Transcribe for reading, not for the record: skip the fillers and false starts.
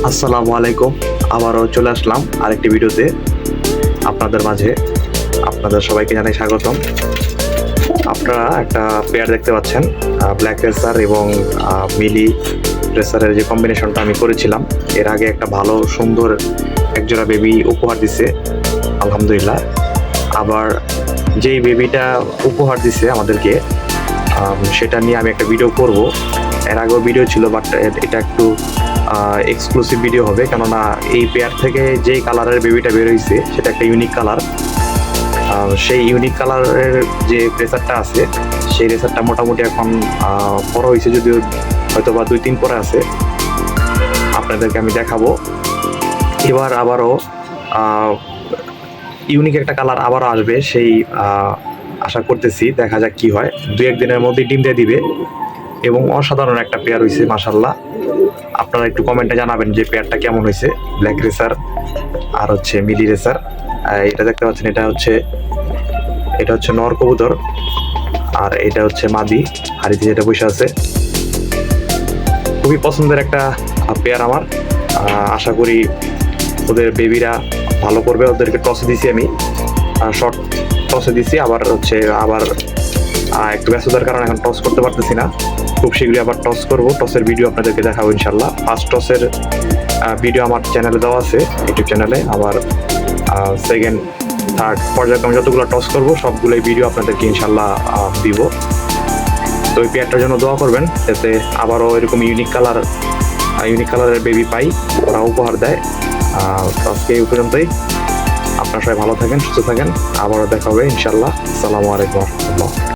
আসসালামু আলাইকুম। আবারও চলে আসলাম আরেকটি ভিডিওতে আপনাদের মাঝে। আপনাদের সবাইকে জানাই স্বাগতম। আপনারা একটা পেয়ার দেখতে পাচ্ছেন, ব্ল্যাক রেসার এবং মিলি রেসারের যে কম্বিনেশনটা আমি করেছিলাম, এর আগে একটা ভালো সুন্দর একজোড়া বেবি উপহার দিছে আলহামদুলিল্লাহ। আবার যেই বেবিটা উপহার দিছে আমাদেরকে, সেটা নিয়ে আমি একটা ভিডিও করব। এর আগেও ভিডিও ছিল, বাট এটা একটু এক্সক্লুসিভ ভিডিও হবে, কেননা এই পেয়ার থেকে যেই কালারের বেবিটা বের হয়েছে সেটা একটা ইউনিক কালার। সেই ইউনিক কালারের যে রেসারটা আছে, সেই রেসারটা মোটামুটি এখন বড় হয়েছে, যদিও হয়তো বা 2-3 পরে আছে। আপনাদেরকে আমি দেখাবো। এবার আবারও ইউনিক একটা কালার আবারও আসবে, সেই আশা করতেছি। দেখা যাক কি হয়, 2-1 দিনের মধ্যে ডিম দিয়ে দিবে। এবং অসাধারণ একটা পেয়ার হয়েছে মাশাআল্লাহ। আপনারা একটু কমেন্টে জানাবেন যে পেয়ারটা কেমন হয়েছে, ব্ল্যাক রেসার আর হচ্ছে মিলি রেসার। এটা দেখতে পাচ্ছেন, এটা হচ্ছে নর কবুতর, আর এটা হচ্ছে মাদি হাড়িতে যেটা বসে আছে। খুবই পছন্দের একটা পেয়ার আমার। আশা করি ওদের বেবিরা ভালো করবে। ওদেরকে টসে দিছি আমি, শর্ট টসে দিছি। আবার একটু ব্যস্ততার কারণে এখন টস করতে পারতেছি না। খুব শীঘ্রই আবার টস করব, টসের ভিডিও আপনাদেরকে দেখাবো ইনশাল্লাহ। ফার্স্ট টসের ভিডিও আমার চ্যানেলে দেওয়া আছে, ইউটিউব চ্যানেলে। আবার সেকেন্ড, থার্ড পর্যায়ক্রমে যতগুলো টস করব সবগুলোই ভিডিও আপনাদেরকে ইনশাল্লাহ দিব। তো ওই পেয়ারটার জন্য দোয়া করবেন, যাতে আবারও এরকম ইউনিক কালারের বেবি পাই, ওরা উপহার দেয়। আজকে এই পর্যন্তই। আপনারা সবাই ভালো থাকেন, সুস্থ থাকেন। আবারও দেখা হবে ইনশাল্লাহ। আসসালামু আলাইকুম ওয়া রাহমাতুল্লাহ।